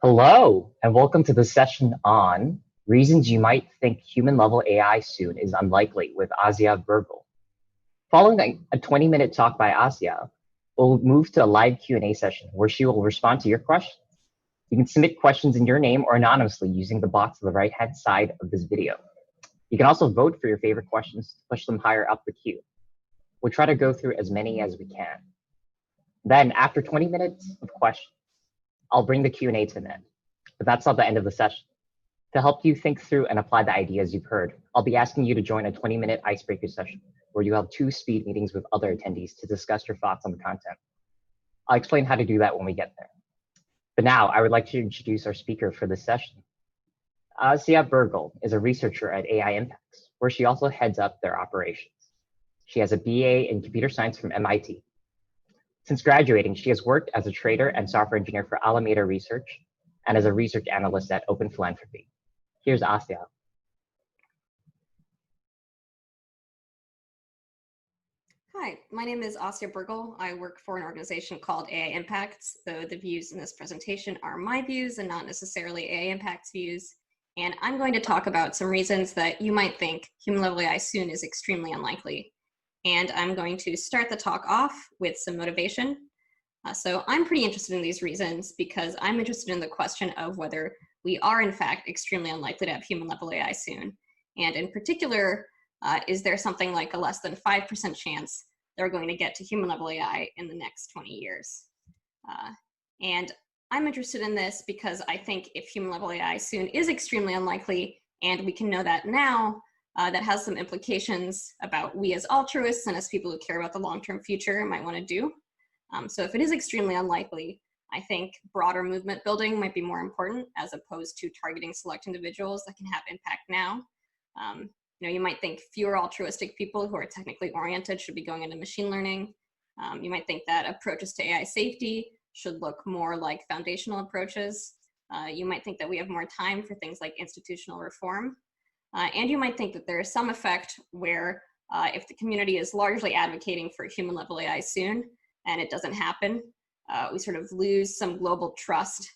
Hello, and welcome to the session on reasons you might think human-level AI soon is unlikely with Asya Bergal. Following a 20-minute talk by Asya, we'll move to a live Q&A session where she will respond to your questions. You can submit questions in your name or anonymously using the box on the right-hand side of this video. You can also vote for your favorite questions to push them higher up the queue. We'll try to go through as many as we can. Then, after 20 minutes of questions, I'll bring the Q&A to an end. But that's not the end of the session. To help you think through and apply the ideas you've heard, I'll be asking you to join a 20-minute icebreaker session where you have 2 speed meetings with other attendees to discuss your thoughts on the content. I'll explain how to do that when we get there. But now I would like to introduce our speaker for this session. Asya Bergal is a researcher at EAGxVirtual, where she also heads up their operations. She has a BA in computer science from MIT. Since graduating, she has worked as a trader and software engineer for Alameda Research and as a research analyst at Open Philanthropy. Here's Asya. Hi, my name is Asya Bergal. I work for an organization called EAGxVirtual, though the views in this presentation are my views and not necessarily EAGxVirtual's views. And I'm going to talk about some reasons that you might think human-level AI soon is extremely unlikely. And I'm going to start the talk off with some motivation. So I'm pretty interested in these reasons because I'm interested in the question of whether we are in fact extremely unlikely to have human-level AI soon. And in particular, is there something like a less than 5% chance that we're going to get to human-level AI in the next 20 years? And I'm interested in this because I think if human-level AI soon is extremely unlikely, and we can know that now, that has some implications about we as altruists and as people who care about the long-term future might want to do. So if it is extremely unlikely, I think broader movement building might be more important as opposed to targeting select individuals that can have impact now. You might think fewer altruistic people who are technically oriented should be going into machine learning. You might think that approaches to AI safety should look more like foundational approaches. You might think that we have more time for things like institutional reform. And you might think that there is some effect where if the community is largely advocating for human-level AI soon and it doesn't happen, we sort of lose some global trust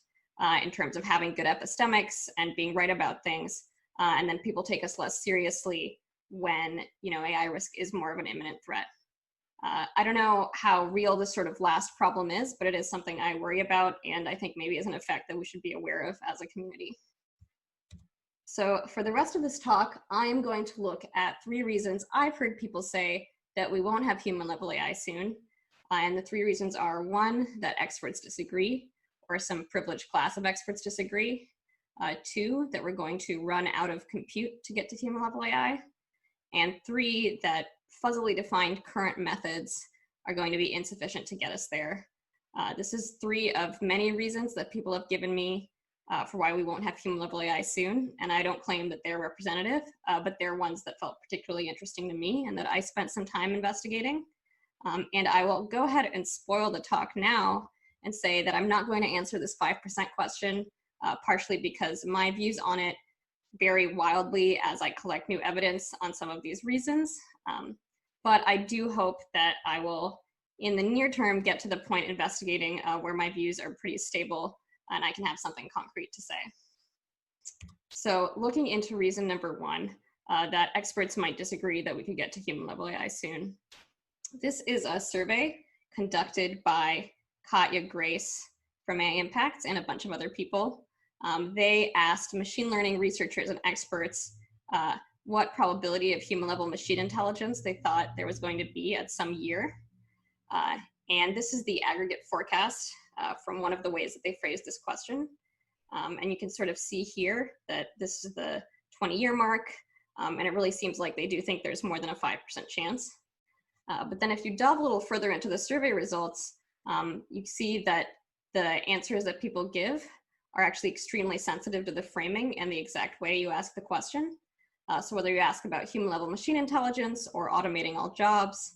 in terms of having good epistemics and being right about things. And then people take us less seriously when AI risk is more of an imminent threat. I don't know how real this sort of last problem is, but it is something I worry about and I think maybe is an effect that we should be aware of as a community. So for the rest of this talk, I am going to look at 3 reasons I've heard people say that we won't have human-level AI soon. And the 3 reasons are 1, that experts disagree, or some privileged class of experts disagree. 2, that we're going to run out of compute to get to human-level AI. And 3, that fuzzily defined current methods are going to be insufficient to get us there. This is 3 of many reasons that people have given me for why we won't have human-level AI soon. And I don't claim that they're representative, but they're ones that felt particularly interesting to me and that I spent some time investigating. And I will go ahead and spoil the talk now and say that I'm not going to answer this 5% question, partially because my views on it vary wildly as I collect new evidence on some of these reasons. But I do hope that I will, in the near term, get to the point investigating where my views are pretty stable and I can have something concrete to say. So looking into reason number 1, that experts might disagree that we could get to human-level AI soon. This is a survey conducted by Katya Grace from EAGxVirtual and a bunch of other people. They asked machine learning researchers and experts what probability of human-level machine intelligence they thought there was going to be at some year. And this is the aggregate forecast from one of the ways that they phrased this question. And you can sort of see here that this is the 20-year mark, and it really seems like they do think there's more than a 5% chance. But then if you delve a little further into the survey results, you see that the answers that people give are actually extremely sensitive to the framing and the exact way you ask the question. So whether you ask about human-level machine intelligence or automating all jobs,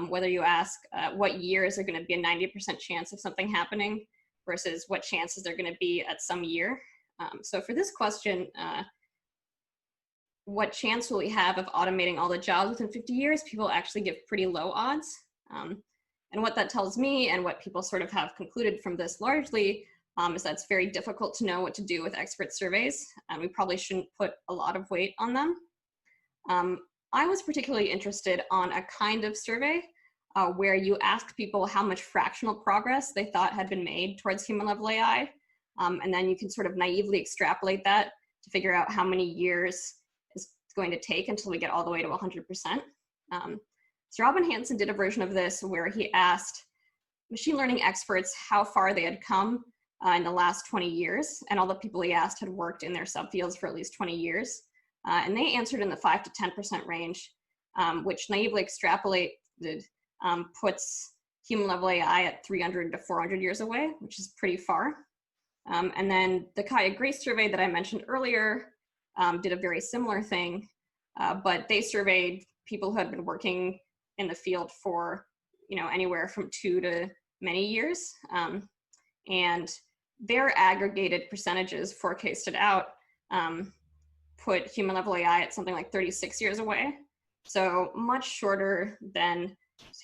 whether you ask what year is there going to be a 90% chance of something happening versus what chances there going to be at some year. So for this question, what chance will we have of automating all the jobs within 50 years? People actually give pretty low odds. And what that tells me and what people sort of have concluded from this largely is that it's very difficult to know what to do with expert surveys, and we probably shouldn't put a lot of weight on them. I was particularly interested on a kind of survey where you ask people how much fractional progress they thought had been made towards human level AI, and then you can sort of naively extrapolate that to figure out how many years it's going to take until we get all the way to 100%. So Robin Hanson did a version of this where he asked machine learning experts how far they had come in the last 20 years, and all the people he asked had worked in their subfields for at least 20 years. And they answered in the 5 to 10% range, which naively extrapolated puts human level AI at 300 to 400 years away, which is pretty far. And then the Kaya Grace survey that I mentioned earlier did a very similar thing, but they surveyed people who had been working in the field for, anywhere from 2 to many years. And their aggregated percentages forecasted out put human level AI at something like 36 years away. So much shorter than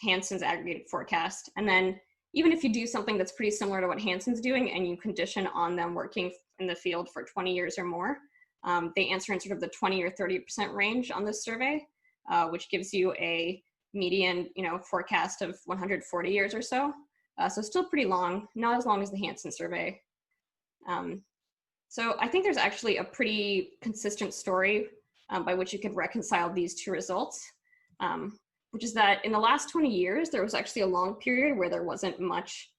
Hanson's aggregated forecast. And then even if you do something that's pretty similar to what Hanson's doing and you condition on them working in the field for 20 years or more, they answer in sort of the 20 or 30% range on this survey, which gives you a median, forecast of 140 years or so. So still pretty long, not as long as the Hanson survey. So I think there's actually a pretty consistent story by which you could reconcile these two results, which is that in the last 20 years, there was actually a long period where there wasn't much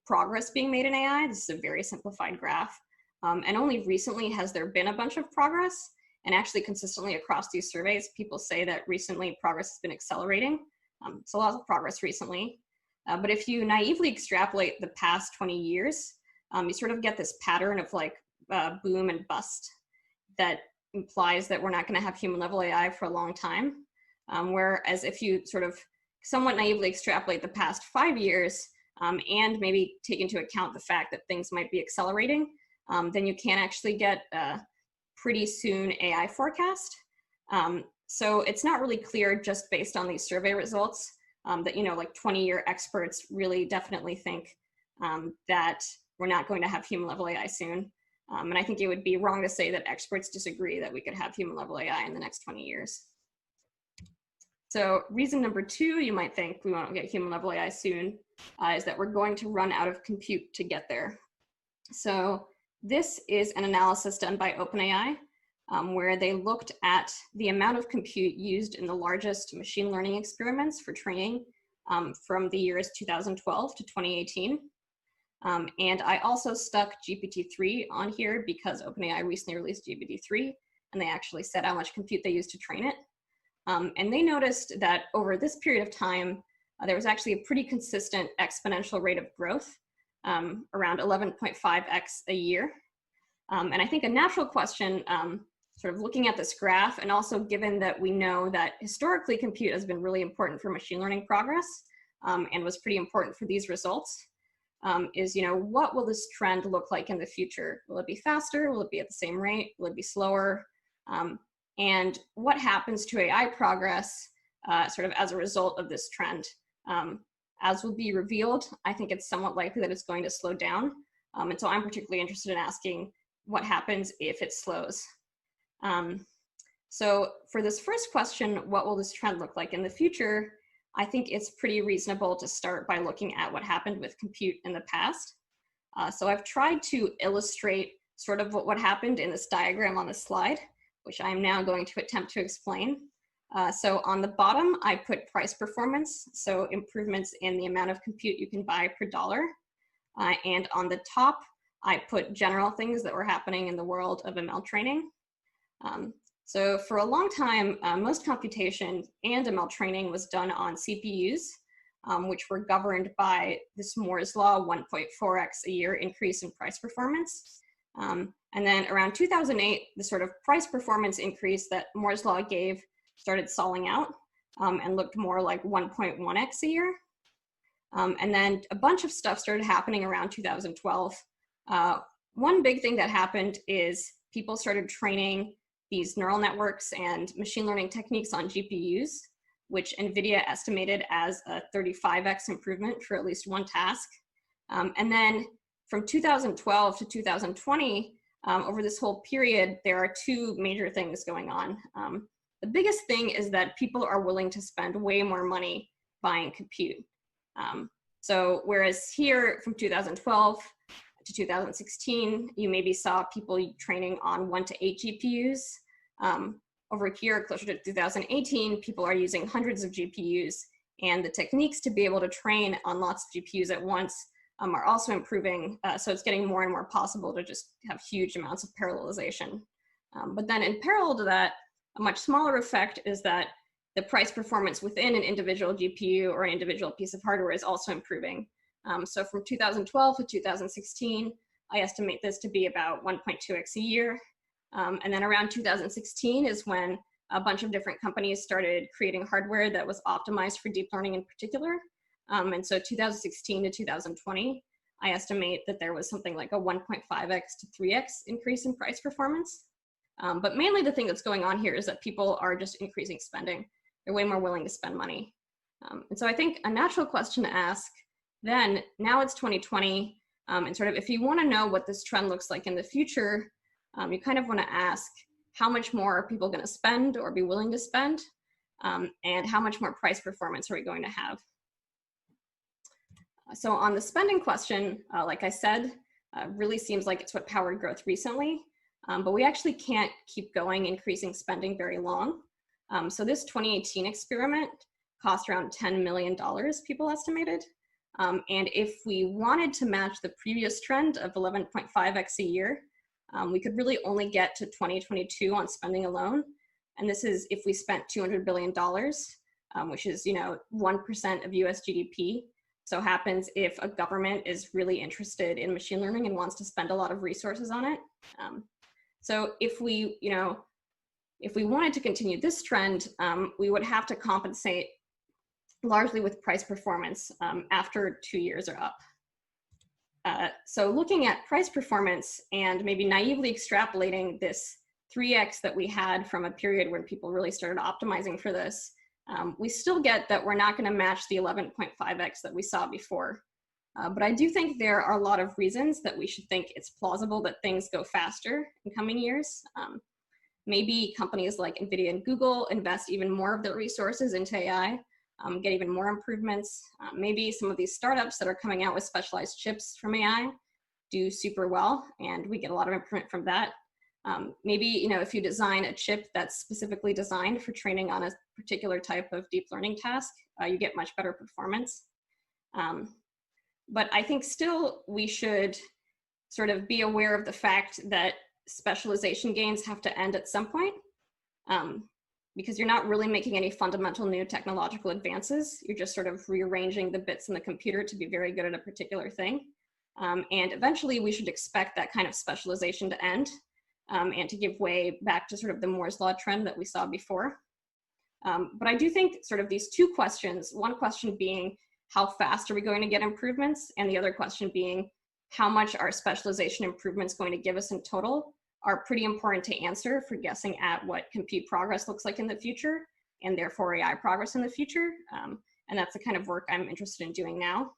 progress being made in AI. This is a very simplified graph. And only recently has there been a bunch of progress. And actually consistently across these surveys, people say that recently progress has been accelerating. So lots of progress recently. But if you naively extrapolate the past 20 years, you sort of get this pattern of like boom and bust that implies that we're not going to have human level AI for a long time. Whereas if you sort of somewhat naively extrapolate the past 5 years and maybe take into account the fact that things might be accelerating, then you can actually get a pretty soon AI forecast. So it's not really clear just based on these survey results that, like 20-year experts really definitely think that we're not going to have human level AI soon. And I think it would be wrong to say that experts disagree that we could have human level AI in the next 20 years. So reason number 2, you might think we won't get human level AI soon, is that we're going to run out of compute to get there. So this is an analysis done by OpenAI, where they looked at the amount of compute used in the largest machine learning experiments for training from the years 2012 to 2018. And I also stuck GPT-3 on here because OpenAI recently released GPT-3, and they actually said how much compute they used to train it. And they noticed that over this period of time, there was actually a pretty consistent exponential rate of growth, around 11.5x a year. And I think a natural question, sort of looking at this graph, and also given that we know that historically compute has been really important for machine learning progress and was pretty important for these results, is, what will this trend look like in the future? Will it be faster? Will it be at the same rate? Will it be slower? And what happens to AI progress sort of as a result of this trend? As will be revealed, I think it's somewhat likely that it's going to slow down. And so I'm particularly interested in asking what happens if it slows. So for this first question, what will this trend look like in the future? I think it's pretty reasonable to start by looking at what happened with compute in the past. So I've tried to illustrate sort of what happened in this diagram on the slide, which I'm now going to attempt to explain. So on the bottom, I put price performance, so improvements in the amount of compute you can buy per dollar. And on the top, I put general things that were happening in the world of ML training. So for a long time, most computation and ML training was done on CPUs, which were governed by this Moore's law 1.4x a year increase in price performance. And then around 2008, the sort of price performance increase that Moore's law gave started stalling out and looked more like 1.1x a year. And then a bunch of stuff started happening around 2012. One big thing that happened is people started training these neural networks and machine learning techniques on GPUs, which NVIDIA estimated as a 35x improvement for at least one task. And then from 2012 to 2020, over this whole period, there are two major things going on. The biggest thing is that people are willing to spend way more money buying compute. So whereas here from 2012 to 2016, you maybe saw people training on 1 to 8 GPUs. Over here, closer to 2018, people are using hundreds of GPUs, and the techniques to be able to train on lots of GPUs at once are also improving. So it's getting more and more possible to just have huge amounts of parallelization. But then in parallel to that, a much smaller effect is that the price performance within an individual GPU or an individual piece of hardware is also improving. So from 2012 to 2016, I estimate this to be about 1.2x a year. And then around 2016 is when a bunch of different companies started creating hardware that was optimized for deep learning in particular. And so 2016 to 2020, I estimate that there was something like a 1.5x to 3x increase in price performance. But mainly the thing that's going on here is that people are just increasing spending. They're way more willing to spend money. And so I think a natural question to ask then, now it's 2020, and sort of if you want to know what this trend looks like in the future, you kind of want to ask how much more are people going to spend or be willing to spend, and how much more price performance are we going to have? So on the spending question, like I said, really seems like it's what powered growth recently, but we actually can't keep going increasing spending very long. So this 2018 experiment cost around $10 million, people estimated. And if we wanted to match the previous trend of 11.5x a year, we could really only get to 2022 on spending alone. And this is if we spent $200 billion, which is 1% of US GDP. So happens if a government is really interested in machine learning and wants to spend a lot of resources on it. So if we wanted to continue this trend, we would have to compensate largely with price performance after 2 years are up. So looking at price performance and maybe naively extrapolating this 3x that we had from a period when people really started optimizing for this, we still get that we're not going to match the 11.5x that we saw before. But I do think there are a lot of reasons that we should think it's plausible that things go faster in coming years. Maybe companies like NVIDIA and Google invest even more of their resources into AI, get even more improvements. Maybe some of these startups that are coming out with specialized chips from AI do super well, and we get a lot of improvement from that. Maybe if you design a chip that's specifically designed for training on a particular type of deep learning task, you get much better performance. But I think still we should sort of be aware of the fact that specialization gains have to end at some point, because you're not really making any fundamental new technological advances. You're just sort of rearranging the bits in the computer to be very good at a particular thing. And eventually we should expect that kind of specialization to end, and to give way back to sort of the Moore's Law trend that we saw before. But I do think sort of these two questions, one question being how fast are we going to get improvements, and the other question being how much are specialization improvements going to give us in total, are pretty important to answer for guessing at what compute progress looks like in the future, and therefore AI progress in the future. And that's the kind of work I'm interested in doing now.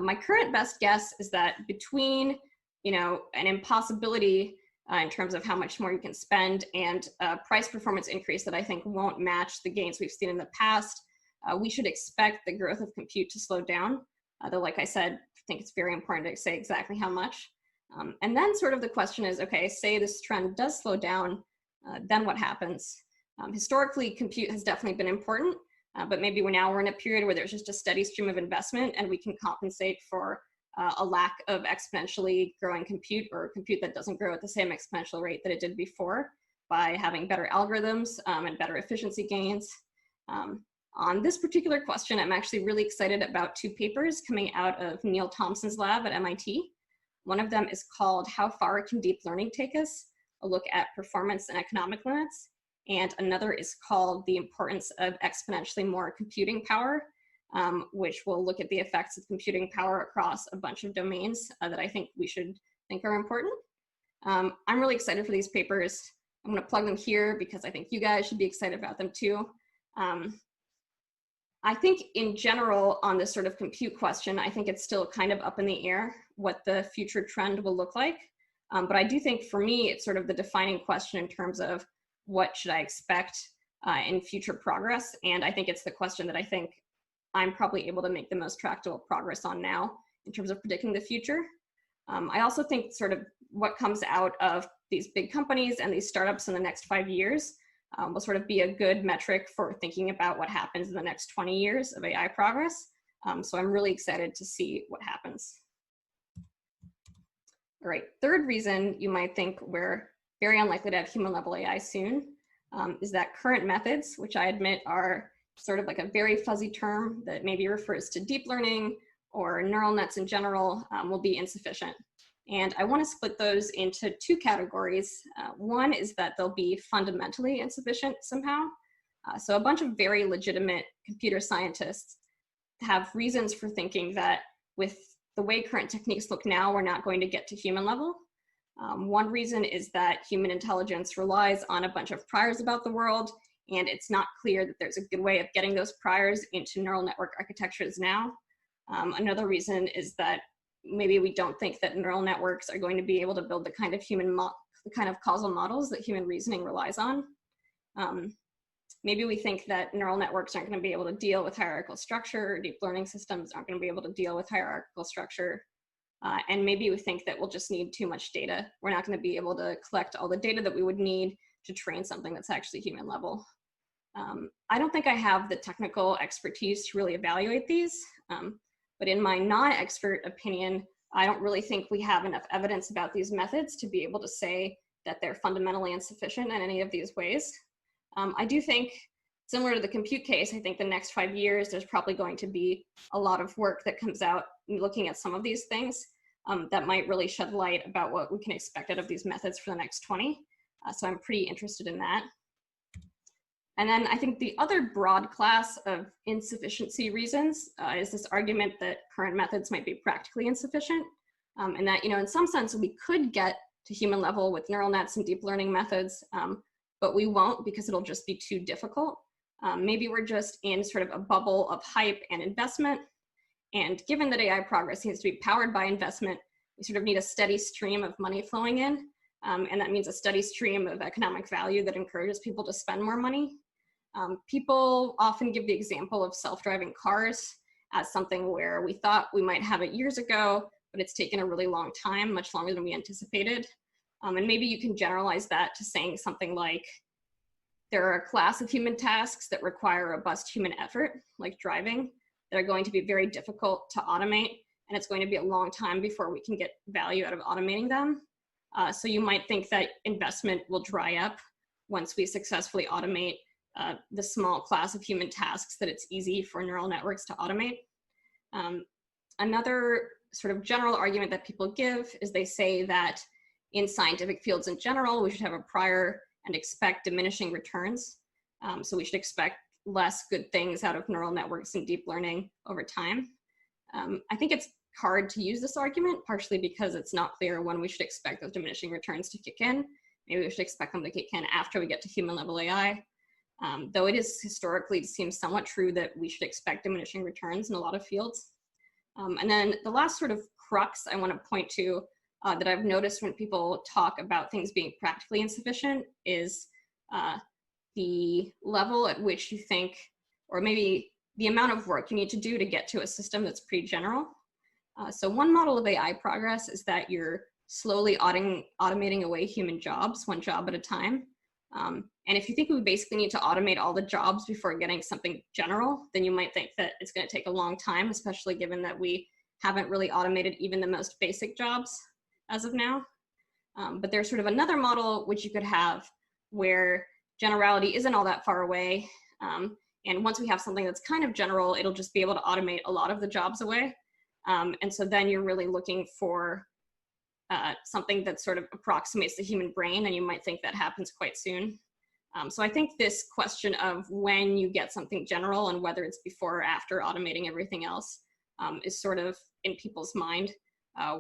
My current best guess is that between an impossibility in terms of how much more you can spend and a price performance increase that I think won't match the gains we've seen in the past, we should expect the growth of compute to slow down. Though, like I said, I think it's very important to say exactly how much. And then sort of the question is, okay, say this trend does slow down, then what happens? Historically, compute has definitely been important, but maybe we're in a period where there's just a steady stream of investment and we can compensate for a lack of exponentially growing compute, or compute that doesn't grow at the same exponential rate that it did before, by having better algorithms and better efficiency gains. On this particular question, I'm actually really excited about two papers coming out of Neil Thompson's lab at MIT. One of them is called How Far Can Deep Learning Take Us? A Look at Performance and Economic Limits. And another is called The Importance of Exponentially More Computing Power, which will look at the effects of computing power across a bunch of domains that I think we should think are important. I'm really excited for these papers. I'm going to plug them here because I think you guys should be excited about them too. I think in general on this sort of compute question, I think it's still kind of up in the air what the future trend will look like. But I do think for me, it's sort of the defining question in terms of what should I expect in future progress. And I think it's the question that I think I'm probably able to make the most tractable progress on now in terms of predicting the future. I also think sort of what comes out of these big companies and these startups in the next 5 years will sort of be a good metric for thinking about what happens in the next 20 years of AI progress. So I'm really excited to see what happens. All right, third reason you might think we're very unlikely to have human level AI soon is that current methods, which I admit are sort of like a very fuzzy term that maybe refers to deep learning or neural nets in general, will be insufficient. And I want to split those into two categories. One is that they'll be fundamentally insufficient somehow. So a bunch of very legitimate computer scientists have reasons for thinking that with the way current techniques look now, we're not going to get to human level. One reason is that human intelligence relies on a bunch of priors about the world, and it's not clear that there's a good way of getting those priors into neural network architectures now. Another reason is that maybe we don't think that neural networks are going to be able to build the kind of causal models that human reasoning relies on. Maybe we think that neural networks aren't going to be able to deal with hierarchical structure, or deep learning systems aren't going to be able to deal with hierarchical structure. And maybe we think that we'll just need too much data. We're not going to be able to collect all the data that we would need to train something that's actually human level. I don't think I have the technical expertise to really evaluate these, but in my non-expert opinion, I don't really think we have enough evidence about these methods to be able to say that they're fundamentally insufficient in any of these ways. I do think, similar to the compute case, I think the next 5 years, there's probably going to be a lot of work that comes out looking at some of these things that might really shed light about what we can expect out of these methods for the next 20. So I'm pretty interested in that. And then I think the other broad class of insufficiency reasons is this argument that current methods might be practically insufficient, and that, in some sense, we could get to human level with neural nets and deep learning methods, but we won't because it'll just be too difficult. Maybe we're just in sort of a bubble of hype and investment. And given that AI progress needs to be powered by investment, we sort of need a steady stream of money flowing in. And that means a steady stream of economic value that encourages people to spend more money. People often give the example of self-driving cars as something where we thought we might have it years ago, but it's taken a really long time, much longer than we anticipated. And maybe you can generalize that to saying something like, there are a class of human tasks that require robust human effort, like driving, that are going to be very difficult to automate, and it's going to be a long time before we can get value out of automating them. So you might think that investment will dry up once we successfully automate the small class of human tasks that it's easy for neural networks to automate. Another sort of general argument that people give is they say that in scientific fields in general, we should have a prior and expect diminishing returns. So we should expect less good things out of neural networks and deep learning over time. I think it's hard to use this argument, partially because it's not clear when we should expect those diminishing returns to kick in. Maybe we should expect them to kick in after we get to human level AI. Though it is historically seems somewhat true that we should expect diminishing returns in a lot of fields. And then the last sort of crux I want to point to that I've noticed when people talk about things being practically insufficient is the level at which you think, or maybe the amount of work you need to do to get to a system that's pretty general. So one model of AI progress is that you're slowly automating away human jobs, one job at a time. And if you think we basically need to automate all the jobs before getting something general, then you might think that it's going to take a long time, especially given that we haven't really automated even the most basic jobs as of now. But there's sort of another model which you could have where generality isn't all that far away. And once we have something that's kind of general, it'll just be able to automate a lot of the jobs away. And so then you're really looking for something that sort of approximates the human brain, and you might think that happens quite soon. So I think this question of when you get something general and whether it's before or after automating everything else is sort of in people's mind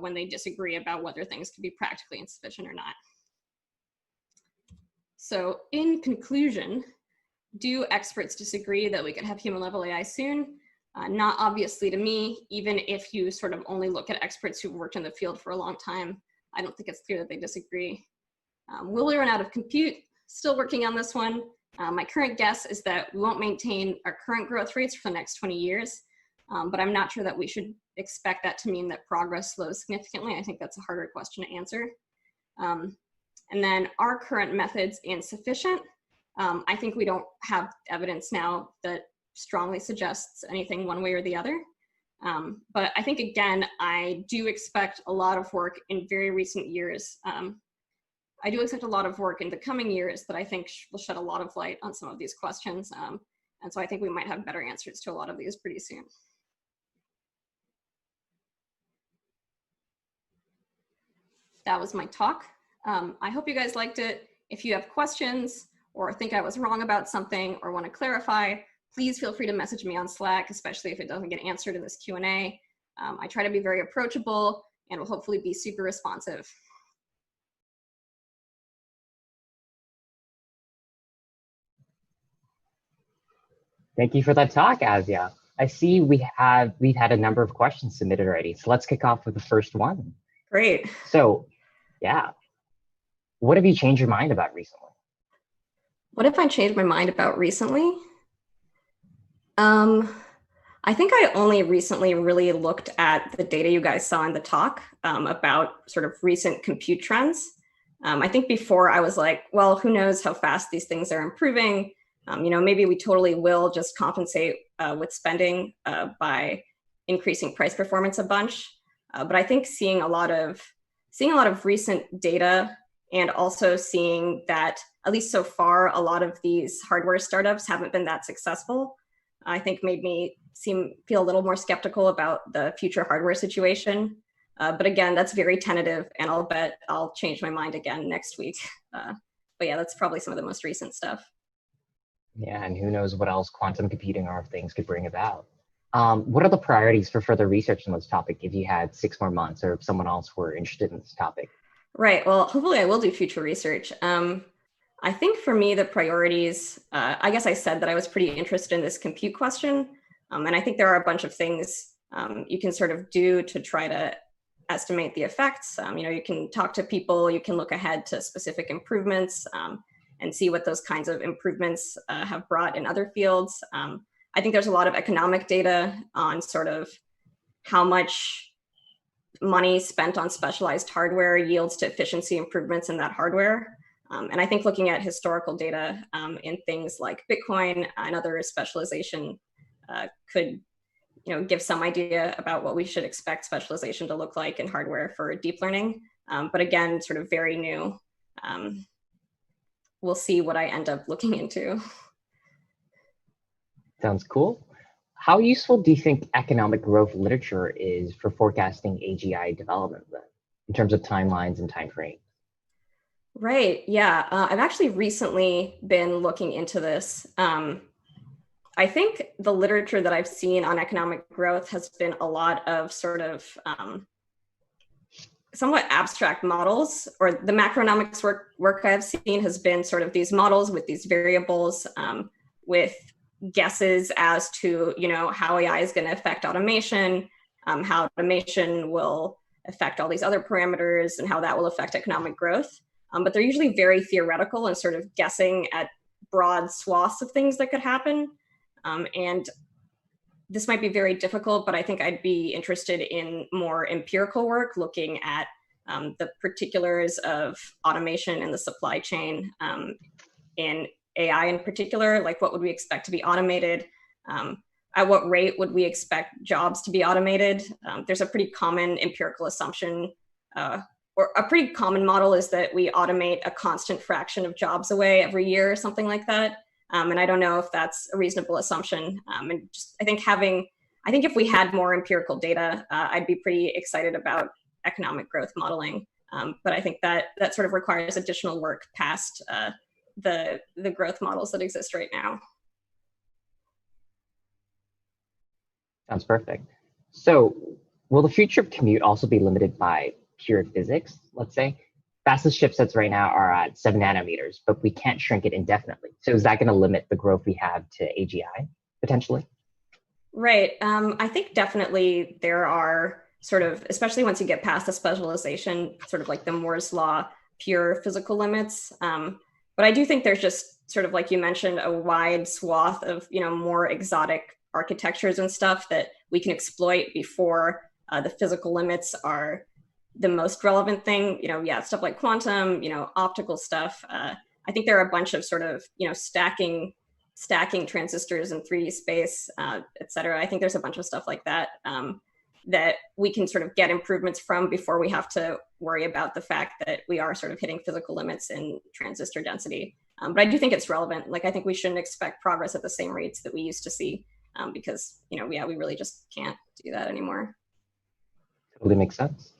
when they disagree about whether things can be practically insufficient or not. So in conclusion, do experts disagree that we could have human level AI soon? Not obviously to me, even if you sort of only look at experts who've worked in the field for a long time, I don't think it's clear that they disagree. Will we run out of compute? Still working on this one. My current guess is that we won't maintain our current growth rates for the next 20 years, but I'm not sure that we should expect that to mean that progress slows significantly. I think that's a harder question to answer. And then are current methods insufficient? I think we don't have evidence now that strongly suggests anything one way or the other. But I think, again, I do expect a lot of work in very recent years. I do expect a lot of work in the coming years that I think will shed a lot of light on some of these questions. And so I think we might have better answers to a lot of these pretty soon. That was my talk. I hope you guys liked it. If you have questions or think I was wrong about something or want to clarify, please feel free to message me on Slack, especially if it doesn't get answered in this Q&A. I try to be very approachable and will hopefully be super responsive. Thank you for that talk, Asya. I see we've had a number of questions submitted already, so let's kick off with the first one. Great. So, yeah, what have you changed your mind about recently? What have I changed my mind about recently? I think I only recently really looked at the data you guys saw in the talk about sort of recent compute trends. I think before I was like, well, who knows how fast these things are improving? Maybe we totally will just compensate with spending by increasing price performance a bunch. But I think seeing a lot of recent data and also seeing that, at least so far, a lot of these hardware startups haven't been that successful, I think made me feel a little more skeptical about the future hardware situation. But again, that's very tentative, and I'll bet I'll change my mind again next week. But yeah, that's probably some of the most recent stuff. Yeah, and who knows what else quantum computing or things could bring about. What are the priorities for further research on this topic if you had 6 more months, or if someone else were interested in this topic? Right, well, hopefully I will do future research. I think for me, the priorities, I guess I said that I was pretty interested in this compute question. And I think there are a bunch of things you can sort of do to try to estimate the effects. You can talk to people, you can look ahead to specific improvements and see what those kinds of improvements have brought in other fields. I think there's a lot of economic data on sort of how much money spent on specialized hardware yields to efficiency improvements in that hardware. And I think looking at historical data in things like Bitcoin and other specialization could give some idea about what we should expect specialization to look like in hardware for deep learning. But again, sort of very new. We'll see what I end up looking into. Sounds cool. How useful do you think economic growth literature is for forecasting AGI development then, in terms of timelines and timeframes? Right, yeah. I've actually recently been looking into this. I think the literature that I've seen on economic growth has been a lot of sort of somewhat abstract models, or the macroeconomics work I've seen has been sort of these models with these variables with guesses as to how AI is going to affect automation, how automation will affect all these other parameters, and how that will affect economic growth. But they're usually very theoretical and sort of guessing at broad swaths of things that could happen. And this might be very difficult, but I think I'd be interested in more empirical work, looking at the particulars of automation in the supply chain, in AI in particular, like what would we expect to be automated? At what rate would we expect jobs to be automated? There's a pretty common empirical assumption, or a pretty common model is that we automate a constant fraction of jobs away every year or something like that. And I don't know if that's a reasonable assumption. And just, I think if we had more empirical data, I'd be pretty excited about economic growth modeling. But I think that sort of requires additional work past the growth models that exist right now. Sounds perfect. So will the future of commute also be limited by pure physics, let's say? Fastest chipsets right now are at 7 nanometers, but we can't shrink it indefinitely. So is that going to limit the growth we have to AGI potentially? Right. I think definitely there are sort of, especially once you get past the specialization, sort of like the Moore's law, pure physical limits. But I do think there's just sort of like you mentioned, a wide swath of more exotic architectures and stuff that we can exploit before the physical limits are the most relevant thing. Yeah, stuff like quantum, optical stuff. I think there are a bunch of sort of stacking transistors in 3D space, et cetera. I think there's a bunch of stuff like that that we can sort of get improvements from before we have to worry about the fact that we are sort of hitting physical limits in transistor density. But I do think it's relevant. Like, I think we shouldn't expect progress at the same rates that we used to see because, yeah, we really just can't do that anymore. Totally makes sense.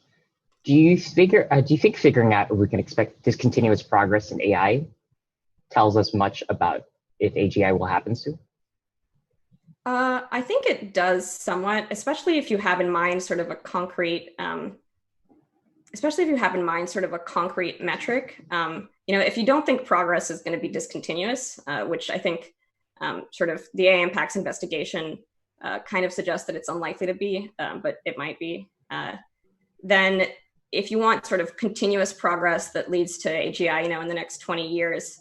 Do you think figuring out if we can expect discontinuous progress in AI tells us much about if AGI will happen soon? I think it does somewhat, especially if you have in mind sort of a concrete, metric. If you don't think progress is going to be discontinuous, which I think sort of the AI impacts investigation kind of suggests that it's unlikely to be, but it might be. Then if you want sort of continuous progress that leads to AGI, in the next 20 years,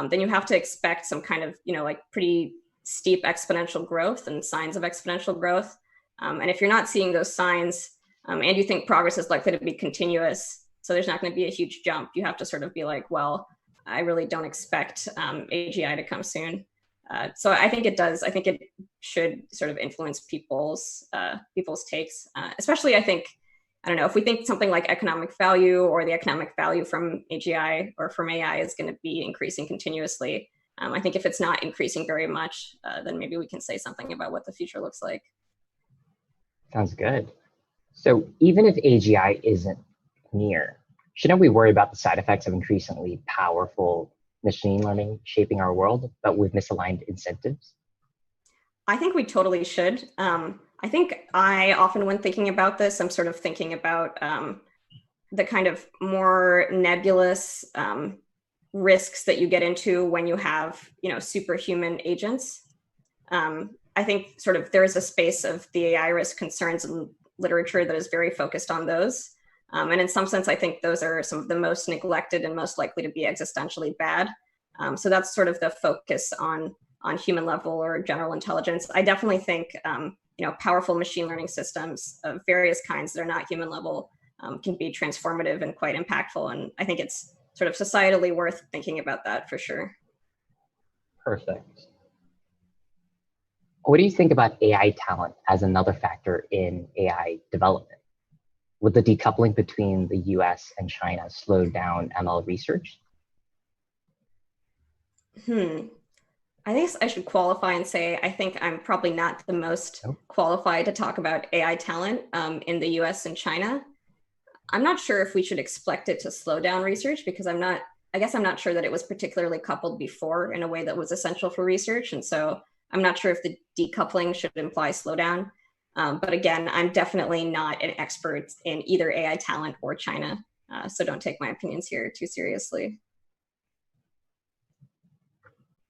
then you have to expect some kind of, like pretty steep exponential growth and signs of exponential growth. And if you're not seeing those signs and you think progress is likely to be continuous, so there's not going to be a huge jump, you have to sort of be like, well, I really don't expect AGI to come soon. So I think it does. I think it should sort of influence people's takes, especially I don't know, if we think something like economic value or the economic value from AGI or from AI is going to be increasing continuously. I think if it's not increasing very much, then maybe we can say something about what the future looks like. Sounds good. So even if AGI isn't near, shouldn't we worry about the side effects of increasingly powerful machine learning shaping our world, but with misaligned incentives? I think we totally should. I think I often, when thinking about this, I'm sort of thinking about the kind of more nebulous risks that you get into when you have, superhuman agents. I think sort of there is a space of the AI risk concerns in literature that is very focused on those. And in some sense, I think those are some of the most neglected and most likely to be existentially bad. So that's sort of the focus on human level or general intelligence. I definitely think, powerful machine learning systems of various kinds that are not human level can be transformative and quite impactful. And I think it's sort of societally worth thinking about that for sure. Perfect. What do you think about AI talent as another factor in AI development? Would the decoupling between the US and China slow down ML research? I think I should qualify and say I think I'm probably not the most qualified to talk about AI talent in the US and China. I'm not sure if we should expect it to slow down research because I'm not sure that it was particularly coupled before in a way that was essential for research. And so I'm not sure if the decoupling should imply slowdown. But again, I'm definitely not an expert in either AI talent or China. So don't take my opinions here too seriously.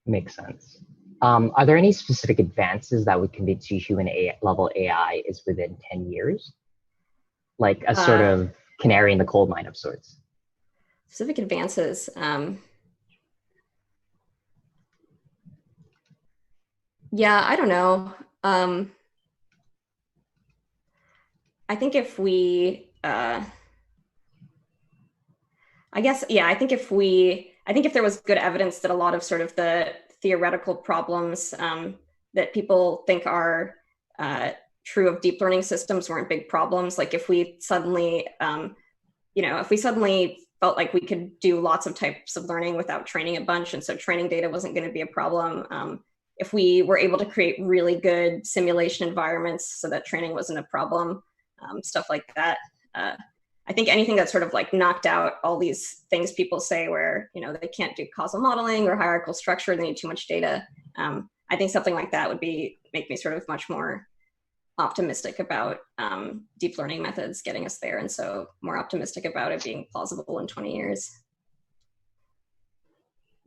Makes sense. Are there any specific advances that would convince you human level AI is within 10 years? Like a sort of canary in the coal mine of sorts. Specific advances. Yeah, I don't know. I think if we, I think if there was good evidence that a lot of sort of the theoretical problems that people think are true of deep learning systems weren't big problems. Like if we suddenly, felt like we could do lots of types of learning without training a bunch, and so training data wasn't going to be a problem. If we were able to create really good simulation environments so that training wasn't a problem, stuff like that. I think anything that sort of like knocked out all these things people say where, they can't do causal modeling or hierarchical structure, they need too much data. I think something like that would make me sort of much more optimistic about deep learning methods getting us there, and so more optimistic about it being plausible in 20 years.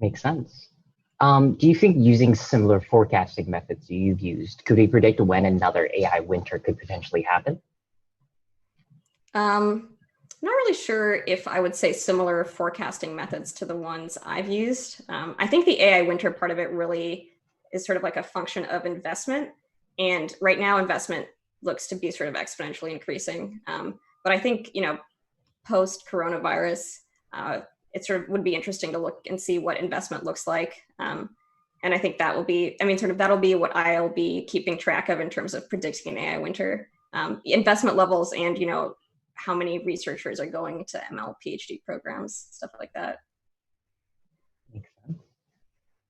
Makes sense. Do you think using similar forecasting methods you've used, could we predict when another AI winter could potentially happen? I'm not really sure if I would say similar forecasting methods to the ones I've used. I think the AI winter part of it really is sort of like a function of investment. And right now, investment looks to be sort of exponentially increasing. But I think, post coronavirus, it sort of would be interesting to look and see what investment looks like. And I think that will be, that'll be what I'll be keeping track of in terms of predicting an AI winter. Investment levels and, how many researchers are going to ML PhD programs, stuff like that. Makes sense.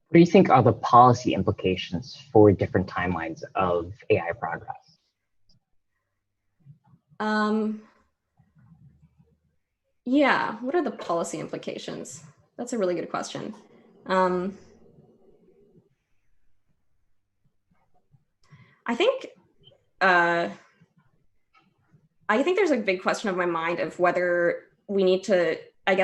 What do you think are the policy implications for different timelines of AI progress? Yeah, what are the policy implications? That's a really good question. I think there's a big question of my mind of whether we need to, I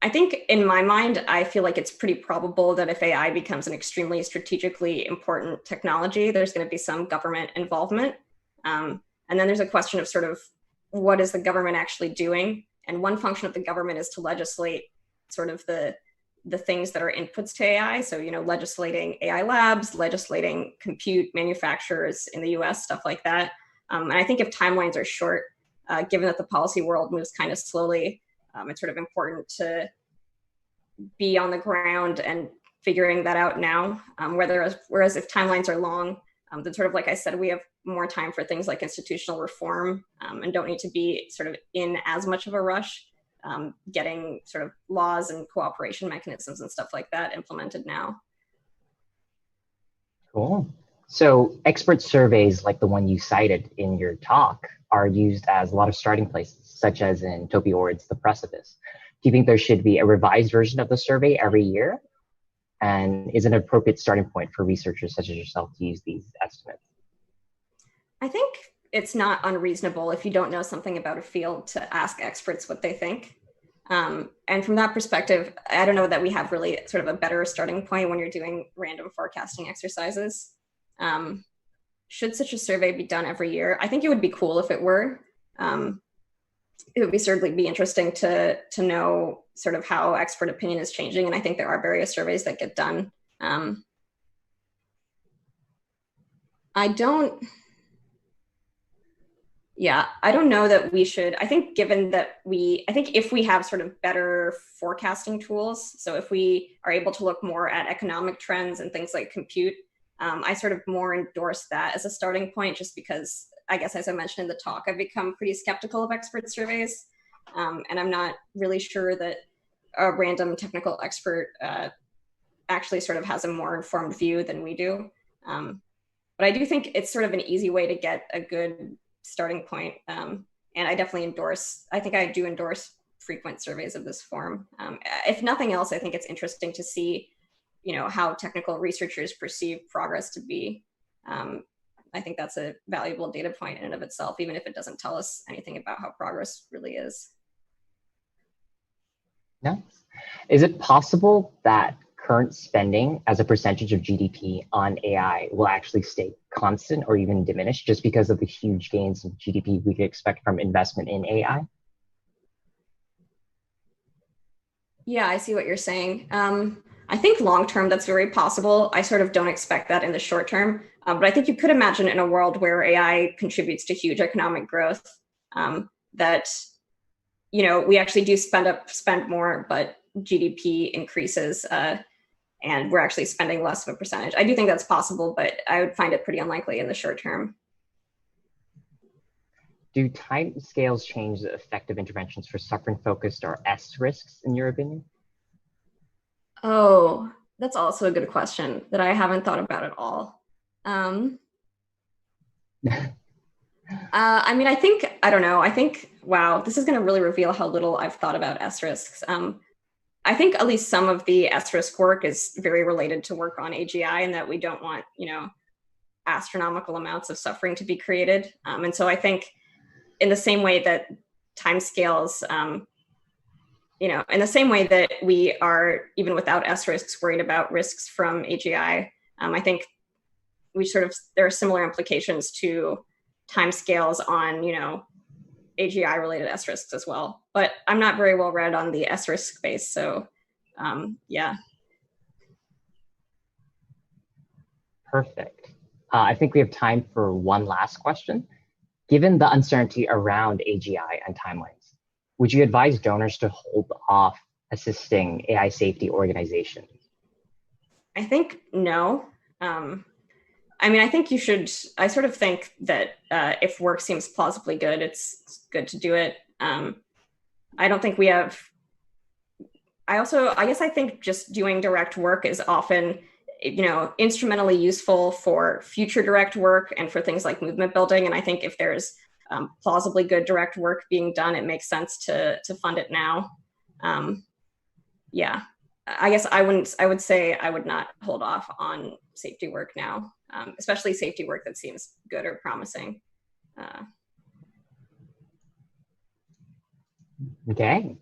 think in my mind, I feel like it's pretty probable that if AI becomes an extremely strategically important technology, there's going to be some government involvement. And then there's a question of sort of what is the government actually doing? And one function of the government is to legislate sort of the things that are inputs to AI. So, legislating AI labs, legislating compute manufacturers in the US, stuff like that. And I think if timelines are short, given that the policy world moves kind of slowly, it's sort of important to be on the ground and figuring that out now. Whereas if timelines are long, then sort of like I said, we have more time for things like institutional reform and don't need to be sort of in as much of a rush, getting sort of laws and cooperation mechanisms and stuff like that implemented now. Cool. So expert surveys like the one you cited in your talk are used as a lot of starting places, such as in Toby Ord's The Precipice. Do you think there should be a revised version of the survey every year? And is it an appropriate starting point for researchers such as yourself to use these estimates? I think it's not unreasonable if you don't know something about a field to ask experts what they think. And from that perspective, I don't know that we have really sort of a better starting point when you're doing random forecasting exercises. Should such a survey be done every year? I think it would be cool if it were. It would certainly be interesting to know sort of how expert opinion is changing. And I think there are various surveys that get done. I don't know that we should. I think if we have sort of better forecasting tools, so if we are able to look more at economic trends and things like compute, I sort of more endorse that as a starting point, just because I guess, as I mentioned in the talk, I've become pretty skeptical of expert surveys. And I'm not really sure that a random technical expert actually sort of has a more informed view than we do. But I do think it's sort of an easy way to get a good starting point. And I definitely I do endorse frequent surveys of this form. If nothing else, I think it's interesting to see, how technical researchers perceive progress to be. I think that's a valuable data point in and of itself, even if it doesn't tell us anything about how progress really is. Nice. Is it possible that current spending as a percentage of GDP on AI will actually stay constant or even diminish just because of the huge gains in GDP we could expect from investment in AI? Yeah, I see what you're saying. I think long-term, that's very possible. I sort of don't expect that in the short term. But I think you could imagine in a world where AI contributes to huge economic growth, that, we actually do spend more, but GDP increases and we're actually spending less of a percentage. I do think that's possible, but I would find it pretty unlikely in the short term. Do time scales change the effective interventions for suffering-focused or S risks, in your opinion? Oh, that's also a good question that I haven't thought about at all. I don't know. Wow, this is going to really reveal how little I've thought about S risks. I think at least some of the S risk work is very related to work on AGI, and that we don't want, astronomical amounts of suffering to be created. And so I think in the same way that timescales, in the same way that we are, even without S risks, worried about risks from AGI, I think there are similar implications to timescales on, AGI related S risks as well. But I'm not very well read on the S risk space, so yeah. Perfect. I think we have time for one last question. Given the uncertainty around AGI and timelines, would you advise donors to hold off assisting AI safety organizations? I think no. I think you should. I sort of think that if work seems plausibly good, it's good to do it. I don't think we have. I guess I think just doing direct work is often, instrumentally useful for future direct work and for things like movement building. And I think if there's plausibly good direct work being done, it makes sense to fund it now. Yeah, I guess I would say I would not hold off on safety work now, especially safety work that seems good or promising. Okay.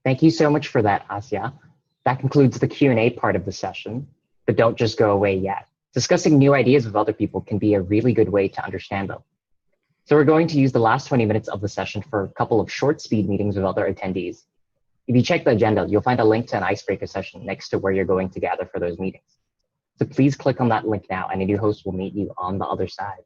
Thank you so much for that, Asya. That concludes the Q&A part of the session, but don't just go away yet. Discussing new ideas with other people can be a really good way to understand them. So we're going to use the last 20 minutes of the session for a couple of short speed meetings with other attendees. If you check the agenda, you'll find a link to an icebreaker session next to where you're going to gather for those meetings. So please click on that link now and a new host will meet you on the other side.